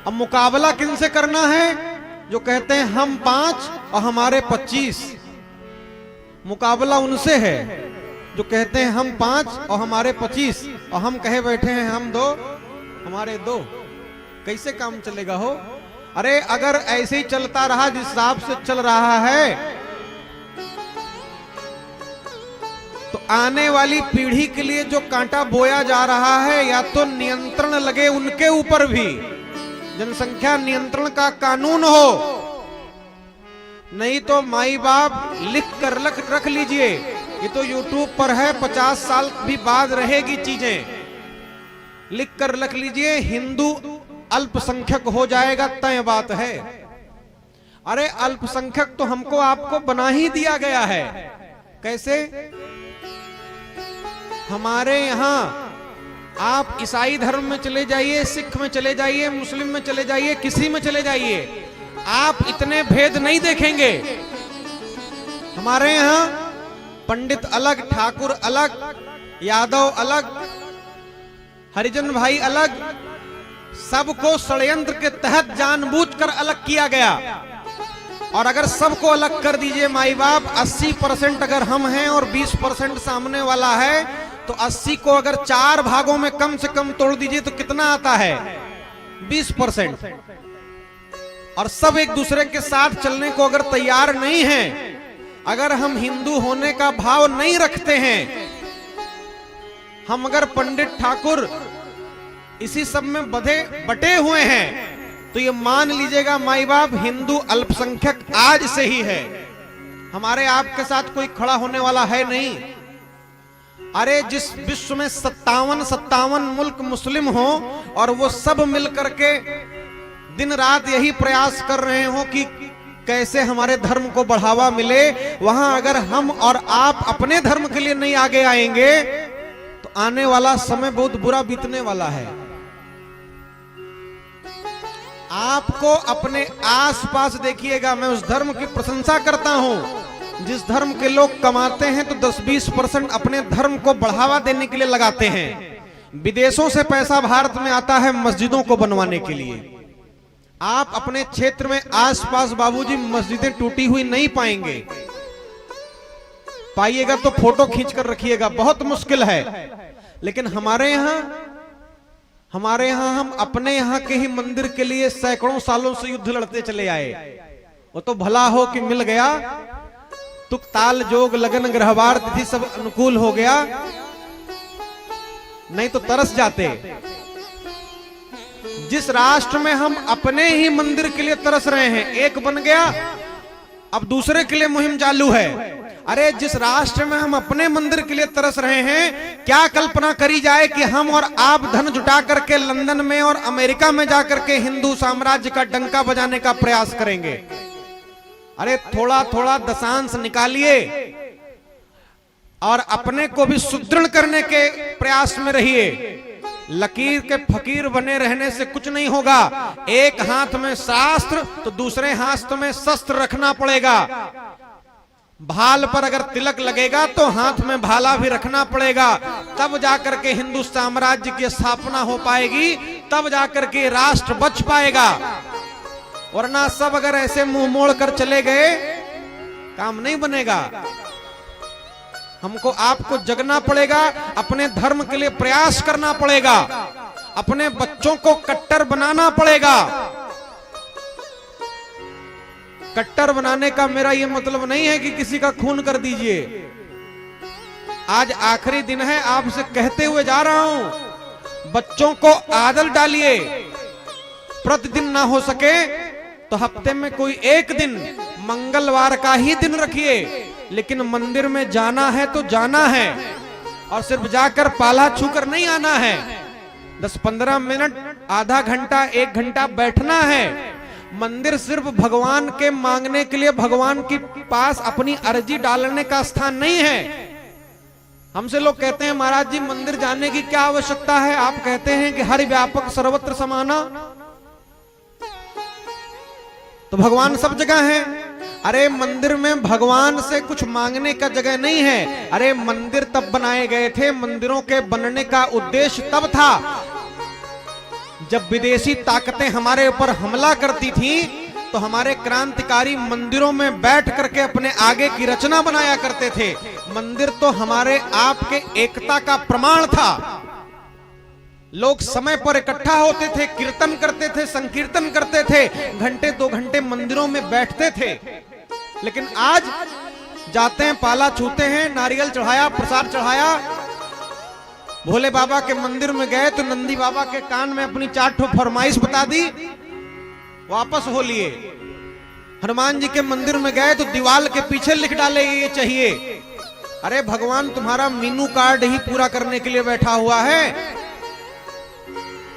अब मुकाबला किनसे करना है? जो कहते हैं हम 5 और हमारे 25। मुकाबला उनसे है जो कहते हैं हम 5 और हमारे 25, और हम कहे बैठे हैं हम 2 हमारे 2। कैसे काम चलेगा हो? अरे अगर ऐसे ही चलता रहा जिस हिसाब से चल रहा है तो आने वाली पीढ़ी के लिए जो कांटा बोया जा रहा है, या तो नियंत्रण लगे उनके ऊपर भी, जनसंख्या नियंत्रण का कानून हो, नहीं तो माई बाप लिख कर रख लीजिए। ये तो YouTube पर है, 50 साल भी बाद रहेगी चीजें। लिख कर रख लीजिए, हिंदू अल्पसंख्यक हो जाएगा, तय बात है। अरे अल्पसंख्यक तो हमको आपको बना ही दिया गया है। कैसे? हमारे यहां आप ईसाई धर्म में चले जाइए, सिख में चले जाइए, मुस्लिम में चले जाइए, किसी में चले जाइए, आप इतने भेद नहीं देखेंगे। हमारे यहां पंडित अलग, ठाकुर अलग, यादव अलग, हरिजन भाई अलग, सबको षड्यंत्र के तहत जानबूझकर अलग किया गया। और अगर सबको अलग कर दीजिए माई बाप, 80% अगर हम हैं और 20% सामने वाला है, तो 80 को अगर 4 भागों में कम से कम तोड़ दीजिए तो कितना आता है? 20%। और सब एक दूसरे के साथ चलने को अगर तैयार नहीं है, अगर हम हिंदू होने का भाव नहीं रखते हैं, हम अगर पंडित ठाकुर इसी सब में बटे हुए हैं, तो ये मान लीजिएगा माई बाप, हिंदू अल्पसंख्यक आज से ही है। हमारे आपके साथ कोई खड़ा होने वाला है नहीं। अरे जिस विश्व में 57 मुल्क मुस्लिम हो और वो सब मिलकर के दिन रात यही प्रयास कर रहे हो कि कैसे हमारे धर्म को बढ़ावा मिले, वहां अगर हम और आप अपने धर्म के लिए नहीं आगे आएंगे तो आने वाला समय बहुत बुरा बीतने वाला है। आपको अपने आसपास देखिएगा। मैं उस धर्म की प्रशंसा करता हूं जिस धर्म के लोग कमाते हैं तो 10-20% अपने धर्म को बढ़ावा देने के लिए लगाते हैं। विदेशों से पैसा भारत में आता है मस्जिदों को बनवाने के लिए। आप अपने क्षेत्र में आसपास बाबूजी मस्जिदें टूटी हुई नहीं पाएंगे। पाइएगा तो फोटो खींचकर रखिएगा, बहुत मुश्किल है। लेकिन हमारे यहाँ हम अपने यहाँ के ही मंदिर के लिए सैकड़ों सालों से युद्ध लड़ते चले आए। वो तो भला हो कि मिल गया, तुक ताल जोग लगन ग्रहवार तिथि सब अनुकूल हो गया, नहीं तो तरस जाते। जिस राष्ट्र में हम अपने ही मंदिर के लिए तरस रहे हैं, एक बन गया, अब दूसरे के लिए मुहिम चालू है। अरे जिस राष्ट्र में हम अपने मंदिर के लिए तरस रहे हैं, क्या कल्पना करी जाए कि हम और आप धन जुटा करके लंदन में और अमेरिका में जाकर के हिंदू साम्राज्य का डंका बजाने का प्रयास करेंगे। अरे थोड़ा थोड़ा दशांश निकालिए और अपने को भी सुदृढ़ करने के प्रयास में रहिए। लकीर के फकीर बने रहने से कुछ नहीं होगा। एक हाथ में शास्त्र तो दूसरे हाथ में शस्त्र रखना पड़ेगा। भाल पर अगर तिलक लगेगा तो हाथ में भाला भी रखना पड़ेगा, तब जाकर के हिंदू साम्राज्य की स्थापना हो पाएगी, तब जाकर के राष्ट्र बच पाएगा। वरना सब अगर ऐसे मुंह मोड़ कर चले गए, काम नहीं बनेगा। हमको आपको जगना पड़ेगा, अपने धर्म के लिए प्रयास करना पड़ेगा, अपने बच्चों को कट्टर बनाना पड़ेगा। कट्टर बनाने का मेरा यह मतलब नहीं है कि किसी का खून कर दीजिए। आज आखिरी दिन है, आपसे कहते हुए जा रहा हूं, बच्चों को आदत डालिए। प्रतिदिन ना हो सके तो हफ्ते में कोई एक दिन, मंगलवार का ही दिन रखिए, लेकिन मंदिर में जाना है तो जाना है, और सिर्फ जाकर पाला छूकर नहीं आना है। 10-15 मिनट, आधा घंटा, 1 घंटा बैठना है। मंदिर सिर्फ भगवान के मांगने के लिए, भगवान के पास अपनी अर्जी डालने का स्थान नहीं है। हमसे लोग कहते हैं महाराज जी मंदिर जाने की क्या आवश्यकता है? आप कहते हैं कि हरि व्यापक सर्वत्र समाना, तो भगवान सब जगह है। अरे मंदिर में भगवान से कुछ मांगने का जगह नहीं है। अरे मंदिर तब बनाए गए थे, मंदिरों के बनने का उद्देश्य तब था जब विदेशी ताकतें हमारे ऊपर हमला करती थीं, तो हमारे क्रांतिकारी मंदिरों में बैठ करके अपने आगे की रचना बनाया करते थे। मंदिर तो हमारे आपके एकता का प्रमाण था। लोग समय पर इकट्ठा होते थे, कीर्तन करते थे, संकीर्तन करते थे, घंटे 2 घंटे मंदिरों में बैठते थे। लेकिन आज जाते हैं, पाला छूते हैं, नारियल चढ़ाया, प्रसाद चढ़ाया, भोले बाबा के मंदिर में गए तो नंदी बाबा के कान में अपनी 4 ठो फरमाइश बता दी, वापस हो लिए। हनुमान जी के मंदिर में गए तो दीवाल के पीछे लिख डाले ये चाहिए। अरे भगवान तुम्हारा मीनू कार्ड ही पूरा करने के लिए बैठा हुआ है।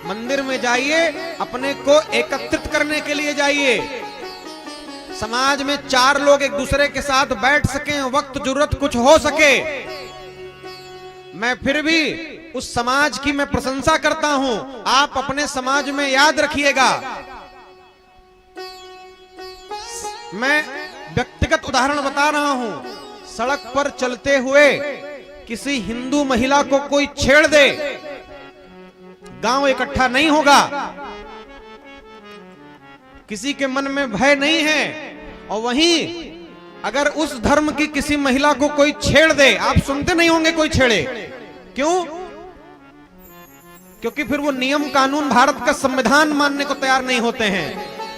मंदिर में जाइए, अपने को एकत्रित करने के लिए जाइए। समाज में 4 लोग एक दूसरे के साथ बैठ सकें, वक्त जरूरत कुछ हो सके। मैं फिर भी उस समाज की मैं प्रशंसा करता हूं। आप अपने समाज में याद रखिएगा, मैं व्यक्तिगत उदाहरण बता रहा हूं। सड़क पर चलते हुए किसी हिंदू महिला को कोई छेड़ दे, गांव इकट्ठा नहीं होगा। किसी के मन में भय नहीं है। और वहीं अगर उस धर्म की किसी महिला को कोई छेड़ दे, आप सुनते नहीं होंगे कोई छेड़े। क्यों? क्योंकि फिर वो नियम कानून भारत का संविधान मानने को तैयार नहीं होते हैं।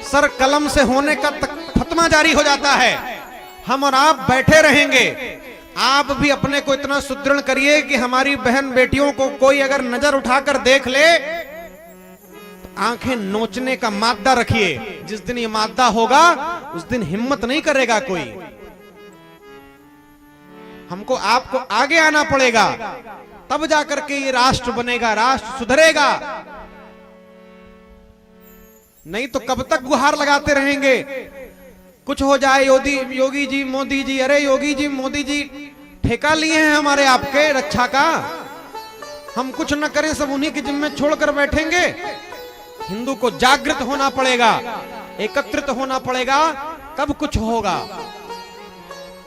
सर कलम से होने का फतवा जारी हो जाता है। हम और आप बैठे रहेंगे। आप भी अपने को इतना सुदृढ़ करिए कि हमारी बहन बेटियों को कोई अगर नजर उठाकर देख ले, आंखें नोचने का मादा रखिए। जिस दिन ये मादा होगा उस दिन हिम्मत नहीं करेगा कोई। हमको आपको आगे आना पड़ेगा, तब जाकर के ये राष्ट्र बनेगा, राष्ट्र सुधरेगा। नहीं तो कब तक गुहार लगाते रहेंगे, कुछ हो जाए योगी जी मोदी जी। अरे योगी जी मोदी जी ठेका लिए हैं हमारे आपके रक्षा का, हम कुछ न करें, सब उन्हीं के जिम्मे छोड़कर बैठेंगे। हिंदू को जागृत होना पड़ेगा, एकत्रित होना पड़ेगा, तब कुछ होगा।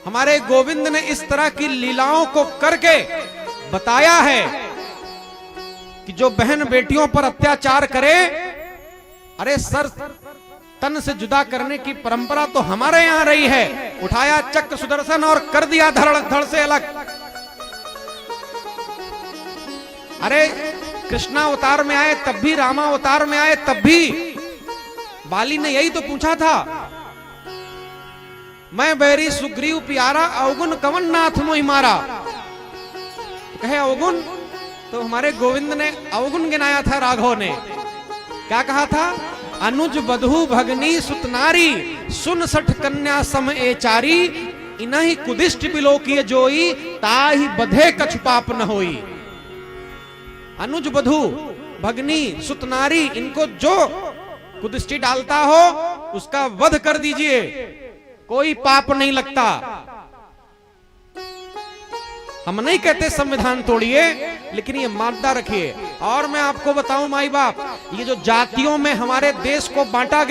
हमारे गोविंद ने इस तरह की लीलाओं को करके बताया है कि जो बहन बेटियों पर अत्याचार करे, अरे सर तन से जुदा करने की परंपरा तो हमारे यहां रही है। उठाया चक्र सुदर्शन और कर दिया धड़ से अलग। अरे कृष्णा अवतार में आए तब भी, रामा अवतार में आए तब भी बाली ने यही तो पूछा था, मैं बैरी सुग्रीव प्यारा, अवगुण कवन नाथ मोहि मारा। कहे अवगुण, तो हमारे गोविंद ने अवगुण गिनाया था। राघव ने क्या कहा था? अनुज बधू भगनी सुतनारी, सुन सठ कन्या सम एचारी, इनहि कुदिष्ट बिलोकिय जोई, ताहि बधे कछु पाप न होई। अनुज बधू भगनी सुतनारी, इनको जो कुदिष्टि डालता हो उसका वध कर दीजिए, कोई पाप नहीं लगता। हम नहीं कहते संविधान तोड़िए, लेकिन ये मादा रखिए। और मैं आपको बताऊं माई बाप, ये जो जातियों में हमारे देश को बांटा गया,